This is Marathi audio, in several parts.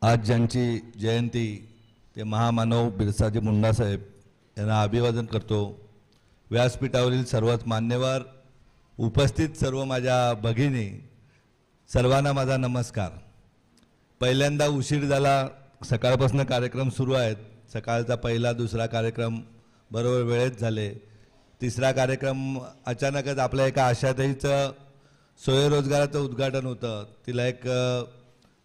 आज ज्यांची जयंती ते महामानव बिरसाजी मुंडा साहेब यांना अभिवादन करतो। व्यासपीठावरील सर्वच मान्यवर, उपस्थित सर्व माझ्या भगिनी, सर्वांना माझा नमस्कार। पहिल्यांदा उशीर झाला, सकाळपासून कार्यक्रम सुरू आहेत। सकाळचा पहिला दुसरा कार्यक्रम बरोबर वेळेत झाले। तिसरा कार्यक्रम अचानकच आपल्या एका आशाताईचं स्वयंरोजगाराचं उद्घाटन होतं। तिला एक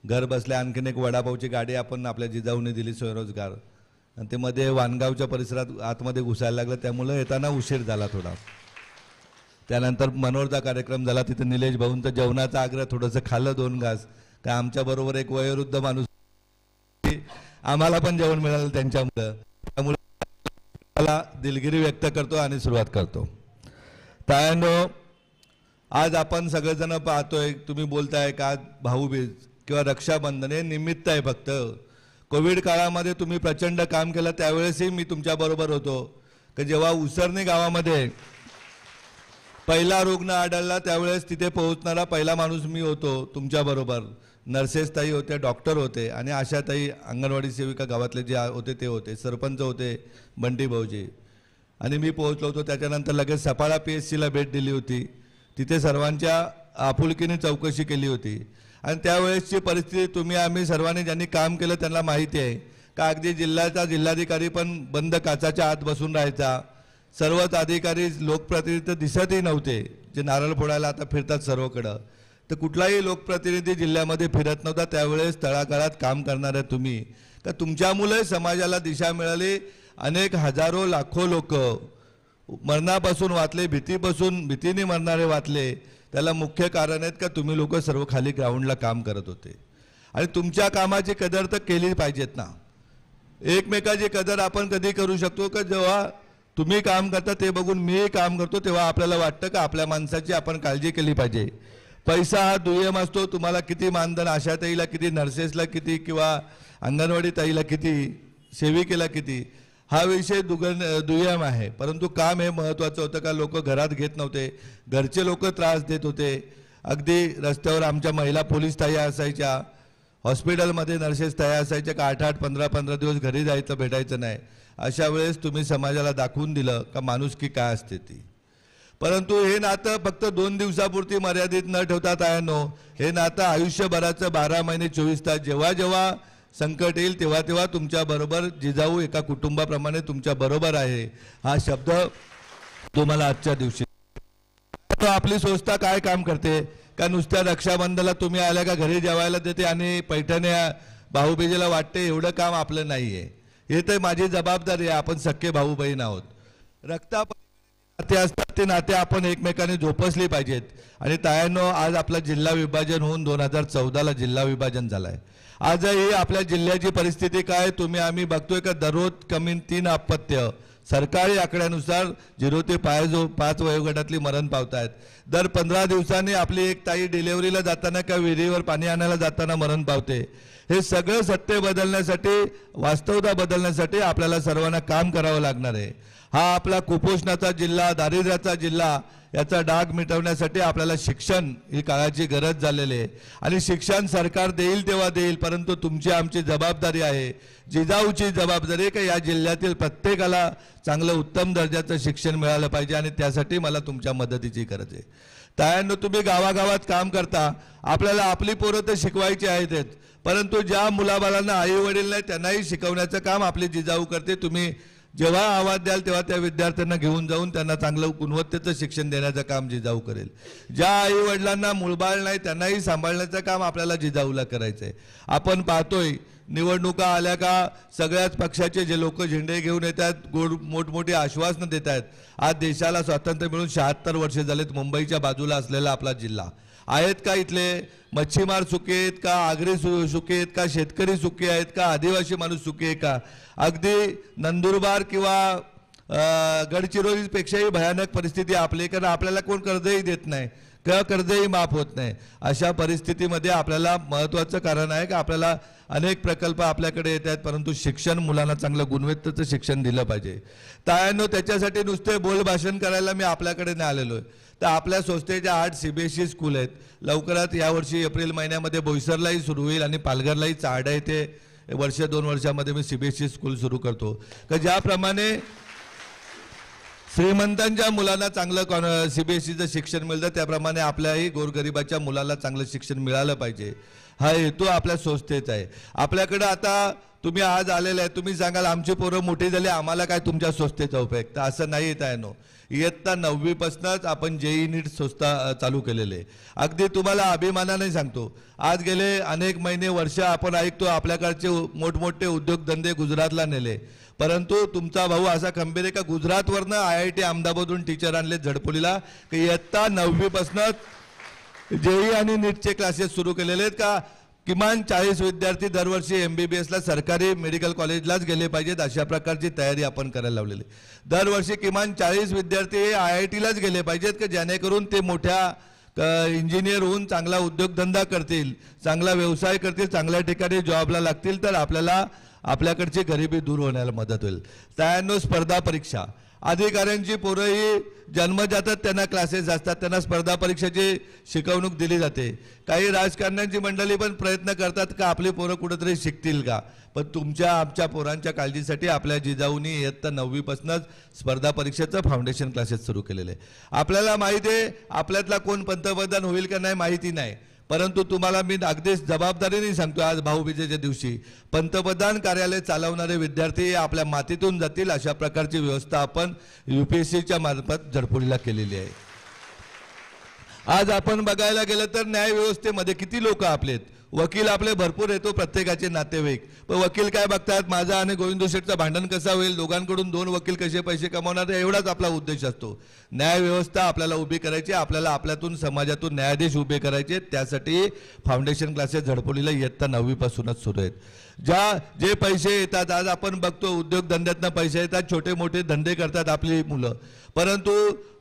घर बसल्या आणखीन एक वडापावची गाडी आपण आपल्या जिजाऊने दिली स्वयंरोजगार, आणि ते मध्ये वानगावच्या परिसरात आतमध्ये घुसायला लागलं, त्यामुळे येताना उशीर झाला थोडा। त्यानंतर मनोरचा कार्यक्रम झाला, तिथे निलेश भाऊंचं जेवणाचा आग्रह, थोडंसं खाल्लं 2 घास। काय आमच्याबरोबर एक वयोवृद्ध माणूस, आम्हाला पण जेवण मिळालं त्यांच्यामुळे, त्यामुळे मला दिलगिरी व्यक्त करतो आणि सुरुवात करतो। तायांनो, आज आपण सगळेजण पाहतोय, तुम्ही बोलताय का भाऊबीज किंवा रक्षाबंधन हे निमित्त आहे फक्त। कोविड काळामध्ये तुम्ही प्रचंड काम केलं, त्यावेळेसही मी तुमच्याबरोबर होतो, की जेव्हा उसरणी गावामध्ये पहिला रुग्ण आढळला त्यावेळेस तिथे पोहोचणारा पहिला माणूस मी होतो तुमच्याबरोबर। नर्सेसताई होते, डॉक्टर होते, आणि आशाताई अंगणवाडी सेविका गावातले जे होते ते होते, सरपंच होते बंटी भाऊजी, आणि मी पोहोचलो होतो। त्याच्यानंतर लगेच सफाळा PSCला भेट दिली होती, तिथे सर्वांच्या आपुलकीने चौकशी केली होती। आणि त्यावेळेसची परिस्थिती तुम्ही आम्ही सर्वांनी ज्यांनी काम केलं त्यांना माहिती आहे का, अगदी जिल्हाधिकारी पण बंद काचाच्या आत बसून राहायचा। सर्वच अधिकारी लोकप्रतिनिधी दिसतही नव्हते, जे नारळ फोडायला आता फिरतात सर्वकडं, तर कुठलाही लोकप्रतिनिधी जिल्ह्यामध्ये फिरत नव्हता। त्यावेळेस तळागाळात काम करणारे तुम्ही, का तुमच्यामुळे समाजाला दिशा मिळाली। अनेक हजारो लाखो लोक मरणापासून वाचले, भीतीने मरणारे वाचले। त्याला मुख्य कारण आहेत का तुम्ही लोक सर्व खाली ग्राउंडला काम करत होते, आणि तुमच्या कामाची कदर तर केली पाहिजेत ना। एकमेकाची कदर आपण कधी करू शकतो का, जेव्हा तुम्ही काम करता ते बघून मी काम करतो, तेव्हा आपल्याला वाटतं का आपल्या माणसाची आपण काळजी केली पाहिजे। पैसा हा दुय्यम असतो, तुम्हाला किती मानधन, आशाताईला किती, नर्सेसला किती, किंवा अंगणवाडी ताईला किती, सेविकेला किती, हा विषय दुय्यम आहे, परंतु काम हे महत्त्वाचं होतं। का लोक घरात घेत नव्हते, घरचे लोक त्रास देत होते। अगदी रस्त्यावर आमच्या महिला पोलीस ताई असायच्या, हॉस्पिटलमध्ये नर्सेस ताई असायच्या, का 8-8, 15-15 दिवस घरी जायचं भेटायचं नाही। अशा वेळेस तुम्ही समाजाला दाखवून दिलं का माणुसकी काय असते ती। परंतु हे नातं फक्त 2 दिवसापुरती मर्यादित न ठेवता तायांनो, हे नातं आयुष्यभराचं 12 महिने 24 तास, जेव्हा जेव्हा संकट येईल तेव्हा तेव्हा तुमच्या बरोबर जिजाऊ एका कुटुंबाप्रमाणे तुमच्या बरोबर आहे, हा शब्द तुम्हाला आजच्या दिवशी। तो आपली संस्था काय काम करते का, नुसत्या रक्षाबंधनाला तुम्ही आल्या का घरी जेवायला देते आणि पैठण्या भाऊबीजेला वाटते, एवढं काम आपलं नाहीये। हे तर माझी जबाबदारी आहे, आपण सख्खे भाऊ बहीण आहोत। नाते असतात ते नाते आपण एकमेकांनी जोपासली पाहिजेत। आणि तायांनो, आज आपला जिल्हा विभाजन होऊन 2014ला जिल्हा विभाजन झालंय। आजही आपल्या जिल्ह्याची परिस्थिती काय तुम्ही आम्ही बघतोय का, दररोज कमी 3 अपत्य सरकारी आकड्यानुसार 0 ते 5 वयोगटातली मरण पावतायत। दर 15 दिवसांनी आपली एक ताई डिलिव्हरीला जाताना का विहिरीवर पाणी आणायला जाताना मरण पावते। हे सगळं सत्य बदलण्यासाठी, वास्तवता बदलण्यासाठी आपल्याला सर्वांना काम करावं लागणार आहे। हा आपला कुपोषणाचा जिल्हा, दारिद्र्याचा जिल्हा, याचा डाग मिटवण्यासाठी आपल्याला शिक्षण ही काळाची गरज झालेली आहे। आणि शिक्षण सरकार देईल तेव्हा देईल, परंतु तुमची आमची जबाबदारी आहे, जिजाऊची जबाबदारी आहे की या जिल्ह्यातील प्रत्येकाला चांगलं उत्तम दर्जाचं शिक्षण मिळालं पाहिजे, आणि त्यासाठी मला तुमच्या मदतीची गरज आहे। तायांनो, तुम्ही गावागावात काम करता, आपल्याला आपली पोरं तर शिकवायची आहेत, परंतु ज्या मुलाबाळांना आई वडील नाही त्यांनाही शिकवण्याचं काम आपली जिजाऊ करते। तुम्ही जेव्हा आवाज द्याल तेव्हा त्या विद्यार्थ्यांना घेऊन जाऊन त्यांना चांगलं गुणवत्तेचं शिक्षण देण्याचं काम जिजाऊ करेल। ज्या आई वडिलांना मुलबाळ नाही त्यांनाही सांभाळण्याचं काम आपल्याला जिजाऊला करायचं आहे। आपण पाहतोय निवडणुका आल्या का सगळ्याच पक्षाचे जे लोक झेंडे घेऊन येतात, मोठमोठी आश्वासनं देत आहेत। आज देशाला स्वातंत्र्य मिळून 76 वर्ष झालेत, मुंबईच्या बाजूला असलेला आपला जिल्हा आहेत का, इथले मच्छीमार सुखी आहेत का, आगरी सुखी आहेत का, शेतकरी सुखी आहेत का, आदिवासी माणूस सुखी आहे का। अगदी नंदुरबार किंवा गडचिरोलीपेक्षाही भयानक परिस्थिती आपली, कारण आपल्याला कोण कर्जही देत नाही। किंवा कर्जही माफ होत नाही. अशा परिस्थितीमध्ये आपल्याला महत्त्वाचं कारण आहे की आपल्याला अनेक प्रकल्प आपल्याकडे येत आहेत, परंतु शिक्षण मुलांना चांगलं गुणवत्तेचं शिक्षण दिलं पाहिजे. तायांनो, त्याच्यासाठी नुसते बोलभाषण करायला मी आपल्याकडे नाही आलेलो आहे. तर आपल्या संस्थेच्या 8 CBSE स्कूल आहेत. लवकरात यावर्षी एप्रिल महिन्यामध्ये बोईसरलाही सुरू होईल आणि पालघरलाही चारडा येथे वर्ष 2 वर्षामध्ये मी CBSE स्कूल सुरू करतो. तर ज्याप्रमाणे श्रीमंतांच्या मुलांना चांगलं CBSEचं शिक्षण मिळतं, त्याप्रमाणे आपल्याही गोरगरिबाच्या मुलाला चांगलं शिक्षण मिळालं पाहिजे, हा हेतू आपल्या संस्थेचा आहे. आपल्याकडं आता तुम्ही आज आलेले आहे, तुम्ही सांगाल आमची पोरं मोठी झाली, आम्हाला काय तुमच्या संस्थेचा उपयोग. तर असं नाही येत आहे नो. इयत्ता 9वी पासूनच आपण JEE NEET संस्था चालू केलेले आहे. अगदी तुम्हाला अभिमानाने सांगतो, आज गेले अनेक महिने वर्ष आपण ऐकतो आपल्याकडचे मोठमोठे उद्योगधंदे गुजरातला नेले, परंतु तुमचा भाऊ असा खंबीर आहे का गुजरातवरनं IIT अहमदाबादहून टीचर आणले झडपोलीला, की इयत्ता 9वी पासूनच JEE आणि नीटचे क्लासेस सुरू केलेले आहेत. का किमान 40 विद्यार्थी दरवर्षी MBBSला सरकारी मेडिकल कॉलेजलाच गेले पाहिजेत, अशा प्रकारची तयारी आपण करायला लावलेली. दरवर्षी किमान 40 विद्यार्थी IITलाच गेले पाहिजेत, की जेणेकरून ते मोठ्या इंजिनियर होऊन चांगला उद्योगधंदा करतील, चांगला व्यवसाय करतील, चांगल्या ठिकाणी जॉबला लागतील, तर आपल्याला आपल्याकडची गरिबी दूर होण्याला मदत होईल. त्यानो स्पर्धा परीक्षा, अधिकाऱ्यांची पोरंही जन्मजातच त्यांना क्लासेस असतात, त्यांना स्पर्धा परीक्षेची शिकवणूक दिली जाते. काही राजकारण्यांची मंडळी पण प्रयत्न करतात का आपली पोरं कुठेतरी शिकतील का, पण तुमच्या आमच्या पोरांच्या काळजीसाठी आपल्या जिजाऊंनी इयत्ता 9वी पासूनच स्पर्धा परीक्षेचं फाउंडेशन क्लासेस सुरू केलेले. आपल्याला माहिती आहे आपल्यातला कोण पंतप्रधान होईल का नाही माहिती नाही, परंतु तुम्हाला मी अगदीच जबाबदारीने सांगतो, आज भाऊबीजेच्या दिवशी पंतप्रधान कार्यालय चालवणारे विद्यार्थी आपल्या मातीतून जातील, अशा प्रकारची व्यवस्था आपण UPSCच्या मार्फत झडपोलीला केलेली आहे. आज आपण बघायला गेलं तर न्याय व्यवस्थेमध्ये किती लोक आपले आहेत, वकील आपले भरपूर येतो, प्रत्येकाचे नातेवाईक, पण वकील काय बघतात, माझा आणि गोविंद शेठचं भांडण कसं होईल, दोघांकडून 2 वकील कसे पैसे कमावणार, एवढाच आपला उद्देश असतो. न्याय व्यवस्था आपल्याला उभी करायची, आपल्याला आपल्यातून समाजातून न्यायाधीश उभे करायचे, त्यासाठी फाउंडेशन क्लासेस झडपोलीला इयत्ता 9वी पासूनच सुरू आहेत. जे पैसे येतात, आज आपण बघतो उद्योगधंद्यातनं पैसे येतात, छोटे मोठे धंदे करतात आपली मुलं, परंतु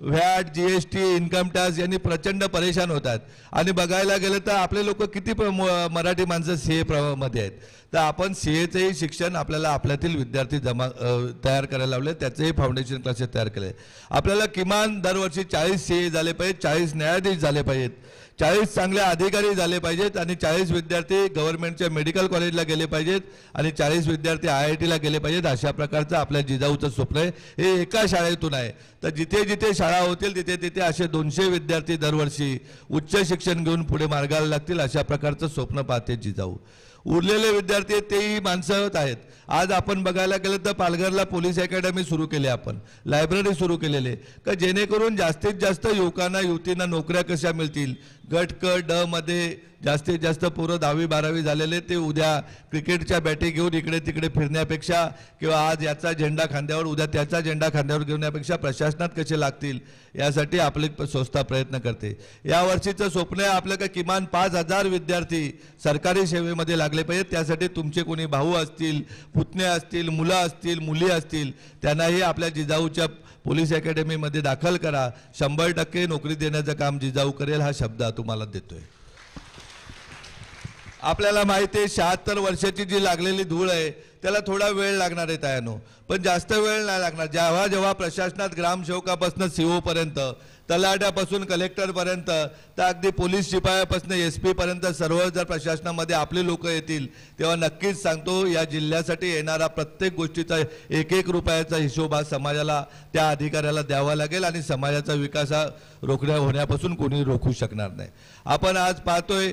व्हॅट, GST, इन्कम टॅक्स यांनी प्रचंड परेशान होतात. आणि बघायला गेलं तर आपले लोक किती मराठी माणसं CA मध्ये आहेत, तर आपण CAचंही शिक्षण आपल्याला आपल्यातील विद्यार्थी तयार करायला लावले, त्याचेही फाउंडेशन क्लासेस तयार केले. आपल्याला किमान दरवर्षी 40 CA झाले पाहिजेत, 40 न्यायाधीश झाले पाहिजेत, 40 चांगले अधिकारी झाले पाहिजेत, आणि 40 विद्यार्थी गव्हर्नमेंटच्या मेडिकल कॉलेजला गेले पाहिजेत, आणि 40 विद्यार्थी IITला गेले पाहिजेत. अशा प्रकारचं आपल्या जिजाऊचं स्वप्न आहे. हे एका शाळेतून आहे. तर जिथे जिथे शाळा होतील तिथे तिथे असे 200 विद्यार्थी दरवर्षी उच्च शिक्षण घेऊन पुढे मार्गाला लागतील, अशा प्रकारचं स्वप्न पाहते जिजाऊ. उरलेले विद्यार्थी तेही माणसं आहेत. आज आपण बघायला गेलं तर पालघरला पोलीस अकॅडमी सुरू केली, आपण लायब्ररी सुरू केलेले, का जेणेकरून जास्तीत जास्त युवकांना युवतींना नोकऱ्या कशा मिळतील. गट क ड मध्ये जास्तीत जास्त पोरं 10वी 12वी झालेले ते उद्या क्रिकेटच्या बॅटी घेऊन इकडे तिकडे फिरण्यापेक्षा, किंवा आज याचा झेंडा खांद्यावर उद्या त्याचा झेंडा खांद्यावर घेण्यापेक्षा प्रशासनात कसे लागतील यासाठी आपली संस्था प्रयत्न करते. या वर्षीचं स्वप्न आहे आपलं का किमान 5000 विद्यार्थी सरकारी सेवेमध्ये लागले पाहिजेत. त्यासाठी तुमचे कोणी भाऊ असतील, पुतणे असतील, मुलं असतील, मुली असतील, त्यांनाही आपल्या जिजाऊच्या पोलीस अकॅडमीमध्ये दाखल करा. 100% नोकरी देण्याचं काम जिजाऊ करेल, हा शब्द तुम्हाला देतोय. आपल्याला माहिती आहे 76 वर्षाची जी लागलेली धूळ आहे त्याला थोडा वेळ लागणार आहे तायानो, पण जास्त वेळ नाही लागणार. जेव्हा जेव्हा प्रशासनात ग्रामसेवकापासून CO पर्यंत, तलाट्यापासून कलेक्टरपर्यंत, तर अगदी पोलीस शिपायापासून SP पर्यंत सर्व जर प्रशासनामध्ये आपले लोक येतील, तेव्हा नक्कीच सांगतो या जिल्ह्यासाठी येणारा प्रत्येक गोष्टीचा 1-1 रुपयाचा हिशोब हा समाजाला, त्या अधिकाऱ्याला द्यावा लागेल, आणि समाजाचा विकास हा होण्यापासून कोणी रोखू शकणार नाही. आपण आज पाहतोय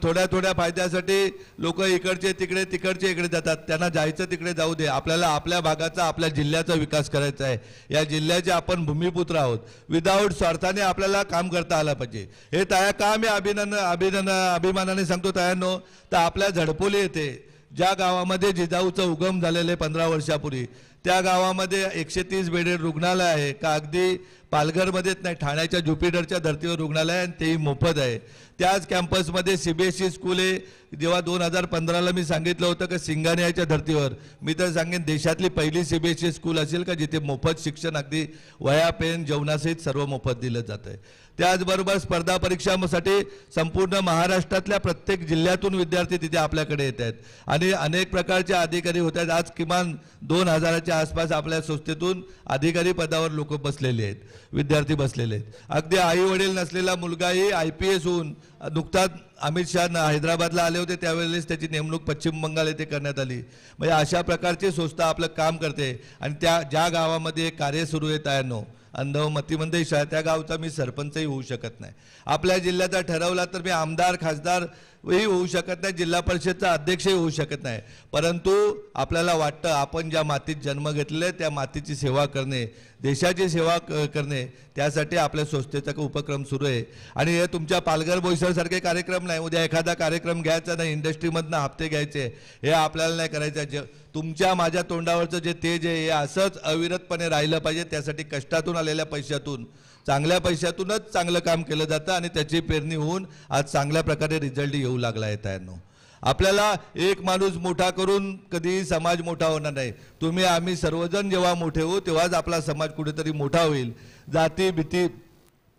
थोड्या थोड्या फायद्यासाठी लोक इकडचे तिकडे तिकडचे इकडे जातात. त्यांना जायचं तिकडे जाऊ दे. आपल्याला आपल्या भागाचा, आपल्या जिल्ह्याचा विकास करायचा आहे. या जिल्ह्याचे आपण भूमिपुत्र आहोत. विदाऊट स्वार्थाने आपल्याला काम करता आलं पाहिजे. हे ताया का मी अभिमानाने सांगतो तायांनो, तर आपल्या झडपोली येते ज्या गावामध्ये जिजाऊचं उगम झालेलं आहे 15 वर्षापूर्वी, त्या गावामध्ये 130 बेडेड रुग्णालय आहे, का अगदी पालघरमध्येच नाही, ठाण्याच्या ज्युपिटरच्या धर्तीवर रुग्णालय आहे आणि तेही मोफत आहे. त्याच कॅम्पसमध्ये CBSE स्कूल आहे. जेव्हा 2015ला मी सांगितलं होतं की सिंगानियाच्या धर्तीवर, मी तर सांगेन देशातली पहिली CBSE स्कूल असेल का जिथे मोफत शिक्षण अगदी वह्या पेन जेवणासहित सर्व मोफत दिलं जातं आहे. त्याचबरोबर स्पर्धा परीक्षांसाठी संपूर्ण महाराष्ट्रातल्या प्रत्येक जिल्ह्यातून विद्यार्थी तिथे आपल्याकडे येत आहेत आणि अनेक प्रकारचे अधिकारी होत आहेत. आज किमान 2000च्या आसपास आपल्या संस्थेतून अधिकारी पदावर लोक बसलेले आहेत, विद्यार्थी बसलेले आहेत. अगदी आई वडील नसलेला मुलगाही IPS होऊन नुकताच अमित शहा हैदराबादला आले होते, त्यावेळेस त्याची नेमणूक पश्चिम बंगाल येथे करण्यात आली. म्हणजे अशा प्रकारची संस्था आपलं काम करते आणि ज्या गावामध्ये कार्य सुरू आहे तयानो अंधव मतिमंद शाळा, त्या गावचा मी सरपंचही होऊ शकत नाही. आपल्या जिल्ह्याचा ठरवला तर मी आमदार खासदारही होऊ शकत नाही, जिल्हा परिषदचा अध्यक्षही होऊ शकत नाही. परंतु आपल्याला वाटतं आपण ज्या मातीत जन्म घेतलेला त्या मातीची सेवा करणे, देशाची सेवा करणे, त्यासाठी आपल्या संस्थेचा उपक्रम सुरू आहे. आणि हे तुमच्या पालघर बोईसरसारखे कार्यक्रम नाही, उद्या एखादा कार्यक्रम घ्यायचा नाही, इंडस्ट्रीमधनं हप्ते घ्यायचे, हे आपल्याला नाही करायचं. तुमच्या माझ्या तोंडावरचं जे तेज आहे हे असंच अविरतपणे राहिलं पाहिजे. त्यासाठी कष्टातून आलेल्या पैशातून, चांगल्या पैशातूनच चांगलं काम केलं जातं आणि त्याची पेरणी होऊन आज चांगल्या प्रकारे रिझल्ट येऊ लागला आहे. त्यांनो आपल्याला एक माणूस मोठा करून कधीही समाज मोठा होणार नाही. तुम्ही आम्ही सर्वजण जेव्हा मोठे होऊ तेव्हाच आपला समाज कुठेतरी मोठा होईल. जाती भीती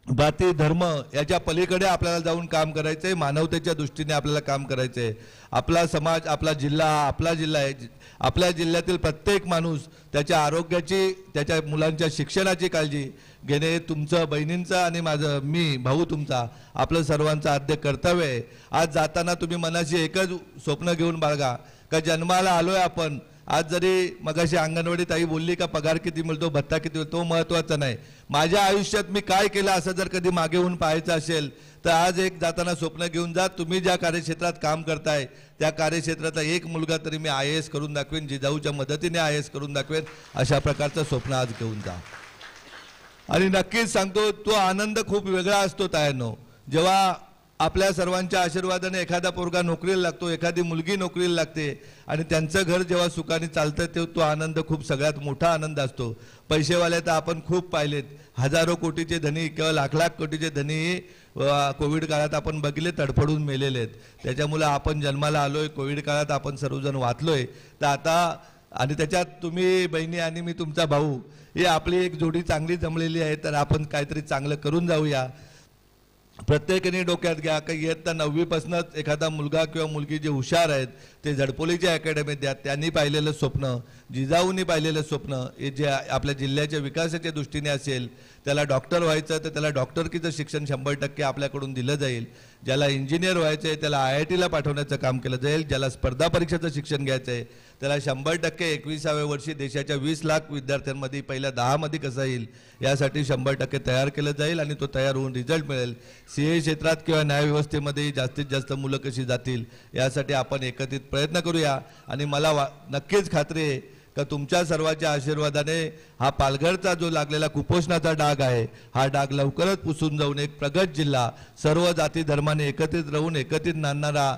बाती धर्म याच्या पलीकडे आपल्याला जाऊन काम करायचं आहे, मानवतेच्या दृष्टीने आपल्याला काम करायचं आहे. आपला समाज, आपला जिल्हा हा आपला जिल्हा आहे. आपल्या जिल्ह्यातील प्रत्येक माणूस त्याच्या आरोग्याची, त्याच्या मुलांच्या शिक्षणाची काळजी घेणे तुमचं, बहिणींचं आणि माझं, मी भाऊ तुमचा, आपलं सर्वांचं आद्य कर्तव्य आहे. आज जाताना तुम्ही मनाशी एकच स्वप्न घेऊन बाळगा का जन्माला आलोय आपण. आज जरी मगाशी अंगणवाडी ताई बोलली का पगार किती मिळतो, भत्ता किती मिळतो, तो महत्त्वाचा नाही. माझ्या आयुष्यात मी काय केलं असं जर कधी मागे होऊन पाहायचं असेल तर आज एक जाताना स्वप्न घेऊन जा. तुम्ही ज्या कार्यक्षेत्रात काम करताय त्या कार्यक्षेत्रातला एक मुलगा तरी मी IAS करून दाखवेन, जिजाऊच्या मदतीने IAS करून दाखवेन, अशा प्रकारचं स्वप्न आज घेऊन जा. आणि नक्कीच सांगतो तो आनंद खूप वेगळा असतो तायांनो. जेव्हा आपल्या सर्वांच्या आशीर्वादाने एखादा पोरगा नोकरीला लागतो, एखादी मुलगी नोकरीला लागते आणि त्यांचं घर जेव्हा सुखाने चालतं तेव्हा तो आनंद खूप सगळ्यात मोठा आनंद असतो. पैसेवाले तर आपण खूप पाहिलेत, हजारो कोटीचे धनी किंवा लाख लाख कोटीचे धनी कोविड काळात आपण बघितले तडफडून मेलेले आहेत. त्याच्यामुळे आपण जन्माला आलोय, कोविड काळात आपण सर्वजण वाचलोय. तर आता आणि त्याच्यात तुम्ही बहिणी आणि मी तुमचा भाऊ, ही आपली एक जोडी चांगली जमलेली आहे. तर आपण काहीतरी चांगलं करून जाऊया. प्रत्येकाने डोक्यात घ्या की इयत्ता 9वीपासूनच एखादा मुलगा किंवा मुलगी जे हुशार आहेत ते झडपोलीच्या अकॅडमीत द्या. त्यांनी पाहिलेलं स्वप्न, जिजाऊंनी पाहिलेलं स्वप्न, हे जे आपल्या जिल्ह्याच्या विकासाच्या दृष्टीने असेल, त्याला डॉक्टर व्हायचं तर त्याला डॉक्टरकीचं शिक्षण 100% आपल्याकडून दिलं जाईल. ज्याला इंजिनियर व्हायचं आहे त्याला IITला पाठवण्याचं काम केलं जाईल. ज्याला स्पर्धा परीक्षेचं शिक्षण घ्यायचं आहे त्याला 100% 21व्या वर्षी देशाच्या 20 लाख विद्यार्थ्यांमध्ये पहिल्या 10मध्ये कसं येईल यासाठी 100% तयार केलं जाईल आणि तो तयार होऊन रिझल्ट मिळेल. CA क्षेत्रात किंवा न्यायव्यवस्थेमध्ये जास्तीत जास्त मुलं कशी जातील यासाठी आपण एकत्रित प्रयत्न करूया. आणि मला नक्कीच खात्री आहे का तुमच्या सर्वांच्या आशीर्वादाने हा पालघरचा जो लागलेला कुपोषणाचा डाग आहे हा डाग लवकरच पुसून जाऊन एक प्रगत जिल्हा, सर्व जाती धर्माने एकत्रित राहून एकत्रित नांदणारा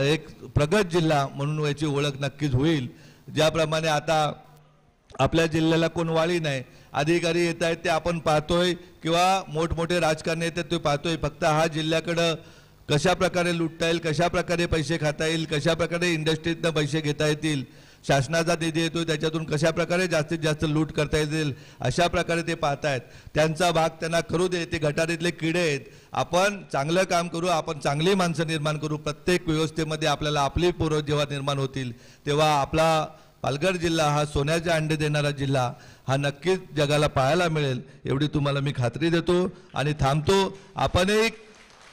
एक प्रगत जिल्हा म्हणून याची ओळख नक्कीच होईल. ज्याप्रमाणे आता आपल्या जिल्ह्याला कोण वाळी नाही, अधिकारी येत आहेत ते आपण पाहतोय किंवा मोठमोठे राजकारणी येतात ते पाहतोय. फक्त हा जिल्ह्याकडं कशा प्रकारे लुटता येईल, कशा प्रकारे पैसे खाता येईल, कशा प्रकारे इंडस्ट्रीतनं पैसे घेता येतील, शासनाचा निधी येतो त्याच्यातून कशा प्रकारे जास्तीत जास्त लूट करता येईल अशा प्रकारे ते पाहतायत. त्यांचा भाग त्यांना करू दे, ते गटारीतले किडे आहेत. आपण चांगलं काम करू, आपण चांगली माणसं निर्माण करू. प्रत्येक व्यवस्थेमध्ये आपल्याला आपली पोरं जेव्हा निर्माण होतील तेव्हा आपला पालघर जिल्हा हा सोन्याचे अंडे देणारा जिल्हा हा नक्कीच जगाला पाहायला मिळेल एवढी तुम्हाला मी खात्री देतो. आणि थांबतो. आपणही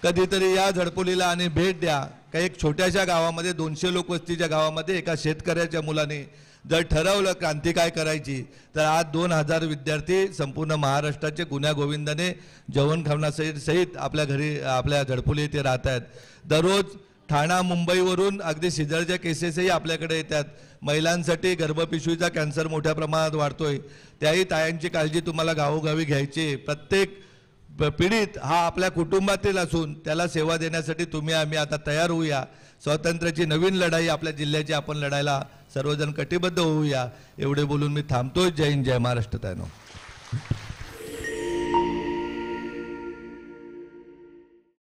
कधीतरी या झडपोलीला आणि भेट द्या. काही एक छोट्याशा गावामध्ये 200 लोक वस्तीच्या गावामध्ये एका शेतकऱ्याच्या मुलाने जर ठरवलं क्रांती काय करायची तर आज 2000 विद्यार्थी संपूर्ण महाराष्ट्राचे गुण्यागोविंदाने जेवण खावण्यासहित आपल्या घरी आपल्या झडपोली येथे राहत आहेत. दररोज ठाणा मुंबईवरून अगदी शेजारच्या केसेसही आपल्याकडे येतात. महिलांसाठी गर्भपिशवीचा कॅन्सर मोठ्या प्रमाणात वाढतोय, त्याही तायांची काळजी तुम्हाला गावोगावी घ्यायची. प्रत्येक पीडित हा आपल्या कुटुंबातील असून त्याला सेवा देण्यासाठी तुम्ही आम्ही आता तयार होऊया. स्वातंत्र्याची नवीन लढाई आपल्या जिल्ह्याची आपण लढायला सर्वजण कटिबद्ध होऊया. एवढे बोलून मी थांबतोय. जय हिंद, जय महाराष्ट्र.